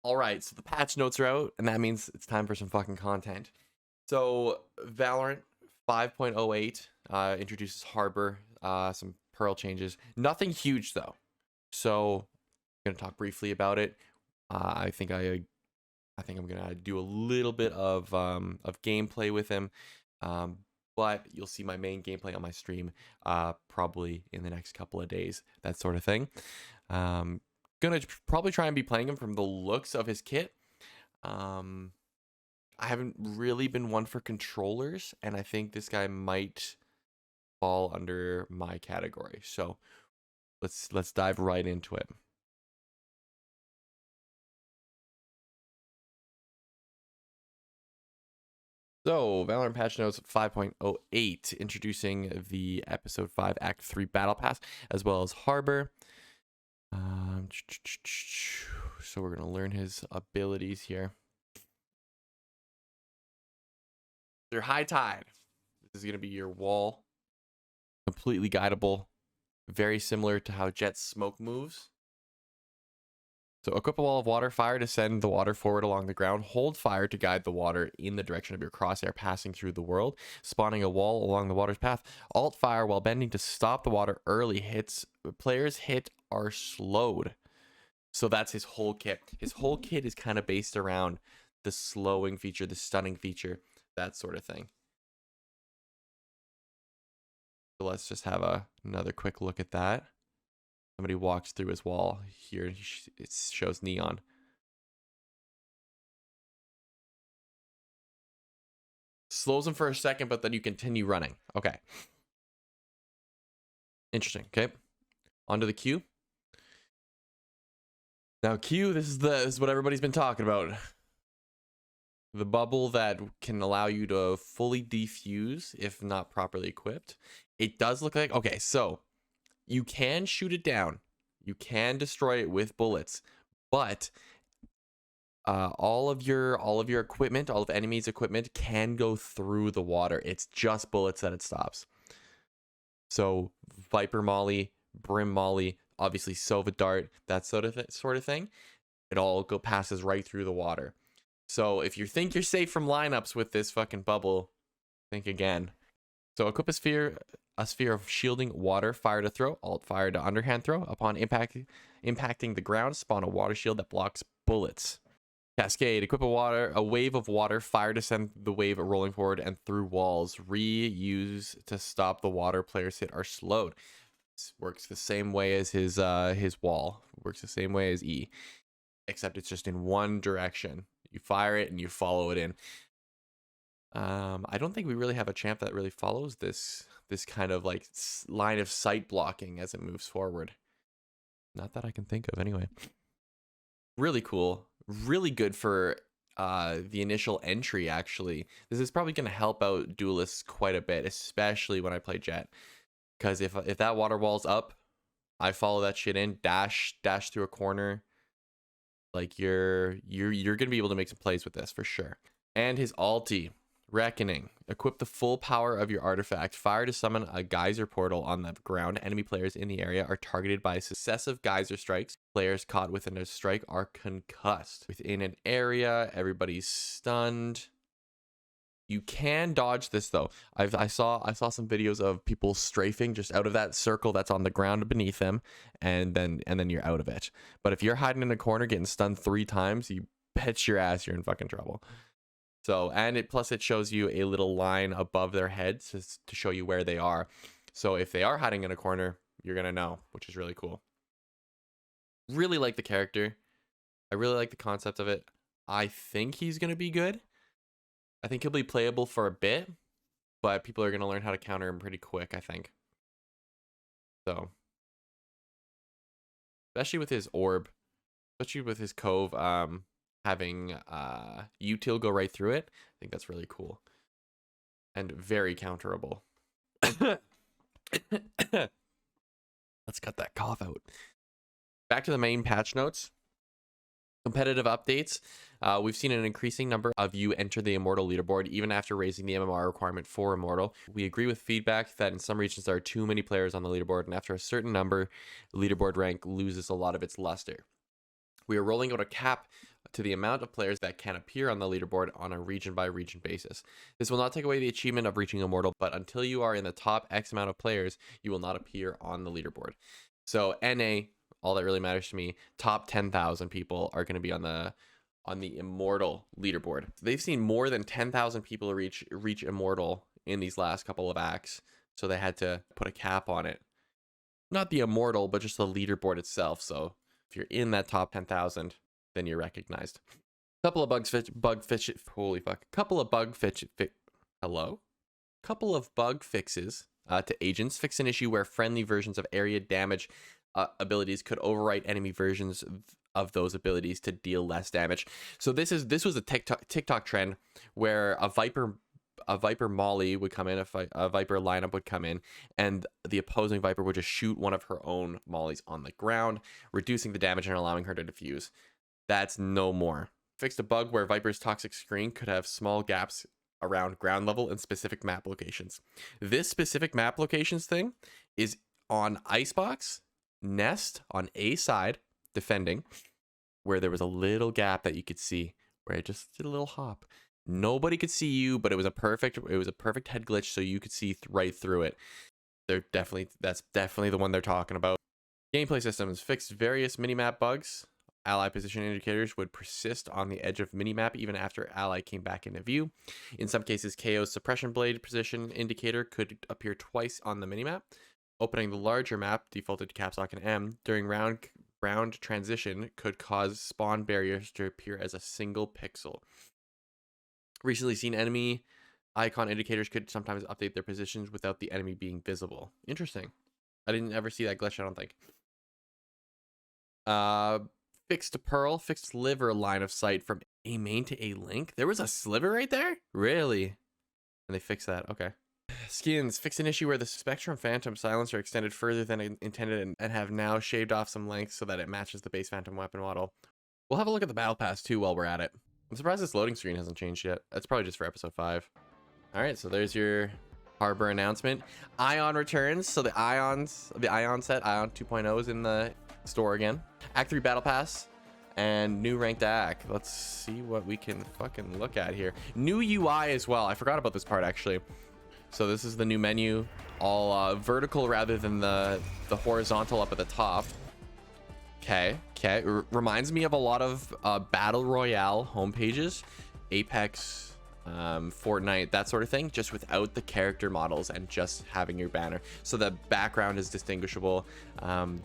All right, so the patch notes are out, and that means it's time for some fucking content. So Valorant 5.08 introduces Harbor, some Pearl changes. Nothing huge though. So I'm gonna talk briefly about it. I think I'm gonna do a little bit of gameplay with him, um, but you'll see my main gameplay on my stream probably in the next couple of days. That sort of thing. Um, Gonna probably try and be playing him from the looks of his kit. Um, I haven't really been one for controllers, and I think this guy might fall under my category. So let's dive right into it. So, Valorant patch notes 5.08, introducing the episode 5 Act 3 Battle Pass, as well as Harbor. So we're gonna learn his abilities here. Your High Tide. This is gonna be your wall. Completely guidable. Very similar to how Jet's smoke moves. So equip a wall of water fire to send the water forward along the ground. Hold fire to guide the water in the direction of your crosshair passing through the world, spawning a wall along the water's path. Alt fire while bending to stop the water early. Players hit are slowed. So that's his whole kit. His whole kit is kind of based around the slowing feature, the stunning feature, that sort of thing. So let's just have another quick look at that. Somebody walks through his wall here. It shows neon. Slows him for a second, but then you continue running. Okay. Interesting. Okay. Onto the Q. Now Q, this is what everybody's been talking about. The bubble that can allow you to fully defuse if not properly equipped. It does look like, okay, so you can shoot it down. You can destroy it with bullets, but all of your equipment, all of enemies' equipment can go through the water. It's just bullets that it stops. So Viper Molly, Brim Molly, obviously Sova Dart, that sort of thing. It all passes right through the water. So if you think you're safe from lineups with this fucking bubble, think again. So equip a sphere of shielding water fire to throw, alt fire to underhand throw. Upon impacting the ground, spawn a water shield that blocks bullets. Cascade, equip a wave of water fire to send the wave rolling forward and through walls. Reuse to stop the water players hit are slowed. This works the same way as his wall. Works the same way as E, except it's just in one direction. You fire it and you follow it in. I don't think we really have a champ that really follows this kind of like line of sight blocking as it moves forward. Not that I can think of anyway. Really cool. Really good for the initial entry, actually. This is probably going to help out duelists quite a bit, especially when I play Jet. Because if that water wall's up, I follow that shit in, dash through a corner. Like you're gonna be able to make some plays with this for sure. And his ulti, Reckoning. Equip the full power of your artifact. Fire to summon a geyser portal on the ground. Enemy players in the area are targeted by successive geyser strikes. Players caught within a strike are concussed. Within an area, everybody's stunned. You can dodge this though. I saw some videos of people strafing just out of that circle that's on the ground beneath them, and then you're out of it. But if you're hiding in a corner getting stunned 3 times, you bet your ass you're in fucking trouble. So, and plus it shows you a little line above their heads to show you where they are. So if they are hiding in a corner, you're gonna know, which is really cool. Really like the character. I really like the concept of it. I think he's gonna be good. I think he'll be playable for a bit, but people are going to learn how to counter him pretty quick, I think. So, especially with his orb, especially with his cove having util go right through it, I think that's really cool. And very counterable. Let's cut that cough out. Back to the main patch notes. Competitive updates. We've seen an increasing number of you enter the Immortal leaderboard, even after raising the MMR requirement for Immortal. We agree with feedback that in some regions there are too many players on the leaderboard, and after a certain number, the leaderboard rank loses a lot of its luster. We are rolling out a cap to the amount of players that can appear on the leaderboard on a region by region basis. This will not take away the achievement of reaching Immortal, but until you are in the top X amount of players, you will not appear on the leaderboard. So NA, all that really matters to me, top 10,000 people are going to be on the Immortal leaderboard. They've seen more than 10,000 people reach Immortal in these last couple of acts, so they had to put a cap on it. Not the Immortal, but just the leaderboard itself. So if you're in that top 10,000, then you're recognized. Couple of couple of bug fixes to agents. Fix an issue where friendly versions of area damage abilities could overwrite enemy versions of those abilities to deal less damage. So this was a TikTok trend where a Viper Molly would come in, a Viper lineup would come in, and the opposing Viper would just shoot one of her own Mollies on the ground, reducing the damage and allowing her to defuse. That's no more. Fixed a bug where Viper's toxic screen could have small gaps around ground level in specific map locations. This specific map locations thing is on Icebox, Nest on A side, defending, where there was a little gap that you could see, where it just did a little hop. Nobody could see you, but it was a perfect head glitch, so you could see right through it. That's definitely the one they're talking about. Gameplay systems fixed various minimap bugs. Ally position indicators would persist on the edge of minimap even after ally came back into view. In some cases, KO's suppression blade position indicator could appear twice on the minimap. Opening the larger map, defaulted to caps lock and M, during round transition could cause spawn barriers to appear as a single pixel. Recently seen enemy icon indicators could sometimes update their positions without the enemy being visible. Interesting. I didn't ever see that glitch, I don't think. Fixed Pearl, fixed Sliver line of sight from A main to A link. There was a sliver right there? Really? And they fixed that. Okay. Skins, fixed an issue where the Spectrum Phantom silencer extended further than intended and have now shaved off some length so that it matches the base Phantom weapon model. We'll have a look at the Battle Pass too while we're at it. I'm surprised this loading screen hasn't changed yet. That's probably just for episode 5. All right, so there's your Harbor announcement. Ion returns. So the Ion set, Ion 2.0 is in the store again. Act 3 Battle Pass and new ranked act. Let's see what we can fucking look at here. New UI as well. I forgot about this part actually. So this is the new menu, all vertical rather than the horizontal up at the top. Okay. Reminds me of a lot of battle royale homepages, Apex, Fortnite, that sort of thing, just without the character models and just having your banner. So the background is distinguishable.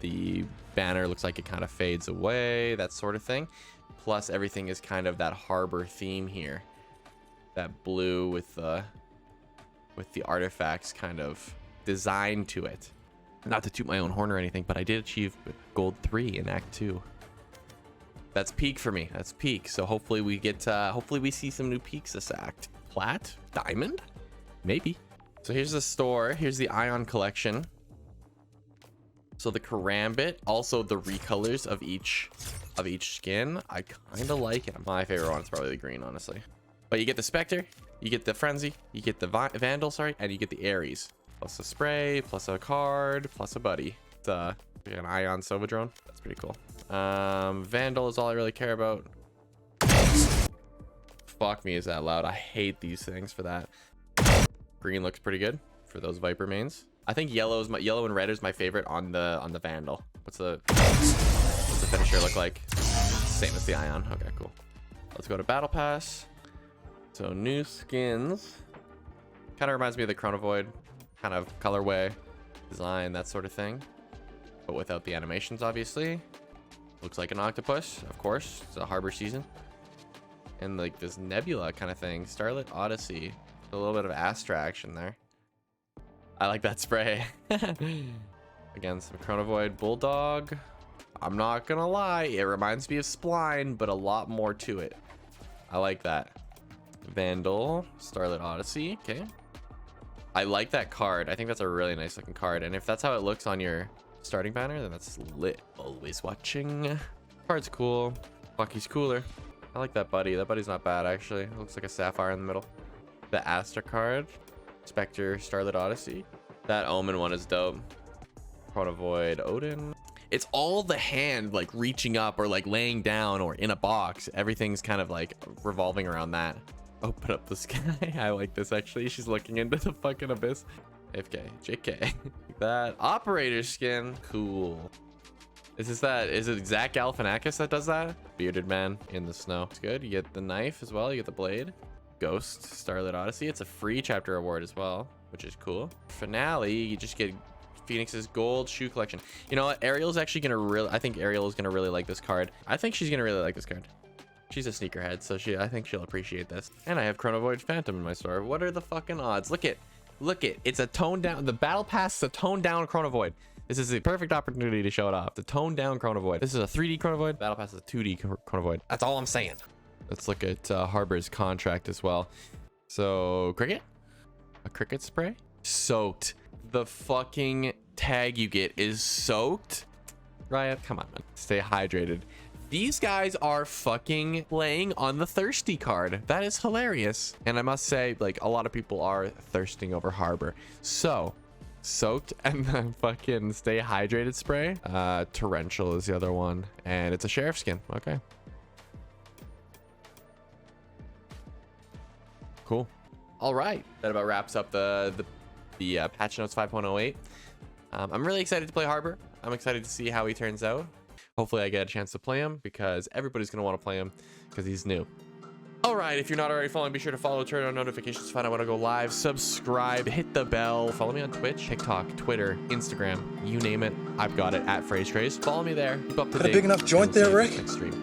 The banner looks like it kind of fades away, that sort of thing. Plus everything is kind of that harbor theme here. That blue with the artifacts kind of designed to it. Not to toot my own horn or anything, but I did achieve gold 3 in Act 2. That's peak for me. That's peak. So hopefully we get, hopefully we see some new peaks this act. Plat? Diamond? Maybe. So here's the store. Here's the Ion collection. So the Karambit, also the recolors of each skin. I kind of like it. My favorite one is probably the green, honestly. But you get the Spectre, you get the Frenzy, you get the Vandal, sorry, and you get the Ares. Plus a spray, plus a card, plus a buddy. It's an Ion Sova drone. That's pretty cool. Vandal is all I really care about. Fuck me, is that loud? I hate these things for that. Green looks pretty good for those Viper mains. I think yellow and red is my favorite on the Vandal. What's the finisher look like? Same as the Ion. Okay, cool. Let's go to Battle Pass. So new skins. Kind of reminds me of the Chronovoid kind of colorway, design, that sort of thing, but without the animations, obviously. Looks like an octopus, of course. It's a harbor season. And like this nebula kind of thing. Starlit Odyssey. A little bit of Astra action there. I like that spray. Again, some Chronovoid Bulldog. I'm not gonna lie, it reminds me of Spline, but a lot more to it. I like that. Vandal, Starlit Odyssey. Okay. I like that card. I think that's a really nice looking card. And if that's how it looks on your starting banner, then that's lit. Always watching. Card's cool. Bucky's cooler. I like that buddy. That buddy's not bad, actually. It looks like a sapphire in the middle. The Astra card. Spectre, Starlit Odyssey. That Omen one is dope. Chronovoid Odin. It's all the hand like reaching up or like laying down or in a box. Everything's kind of like revolving around that. Open up the sky. I like this actually. She's looking into the fucking abyss. AFK, JK. That operator skin, cool. Is it Zach Galifianakis that does that? Bearded man in the snow. It's good. You get the knife as well. You get the blade. Ghost, Starlit Odyssey. It's a free chapter award as well, which is cool. Finale, you just get Phoenix's gold shoe collection. You know what? Ariel's actually gonna I think Ariel is gonna really like this card. I think she's gonna really like this card. She's a sneakerhead, so I think she'll appreciate this. And I have Chronovoid Phantom in my store. What are the fucking odds? Look it. It's a toned down. The battle pass is a toned down Chronovoid. This is the perfect opportunity to show it off. The toned down Chronovoid. This is a 3D Chronovoid. Battle pass is a 2D Chronovoid. That's all I'm saying. Let's look at Harbor's contract as well. So cricket, a cricket spray, soaked. The fucking tag you get is soaked. Riot, come on, man. Stay hydrated. These guys are fucking playing on the thirsty card. That is hilarious. And I must say, like, a lot of people are thirsting over Harbor. So soaked and then fucking stay hydrated spray. Torrential is the other one, and it's a sheriff skin. Okay, cool. All right, that about wraps up the patch notes 5.08. I'm really excited to play Harbor. I'm excited to see how he turns out. Hopefully I get a chance to play him because everybody's gonna want to play him because he's new. All right, if you're not already following, be sure to follow, turn on notifications to find out when I go live, subscribe, hit the bell, follow me on Twitch, TikTok, Twitter, Instagram, you name it, I've got it at PhraseTrace. Follow me there, keep up to date. Got a big enough joint there, Rick? Next stream.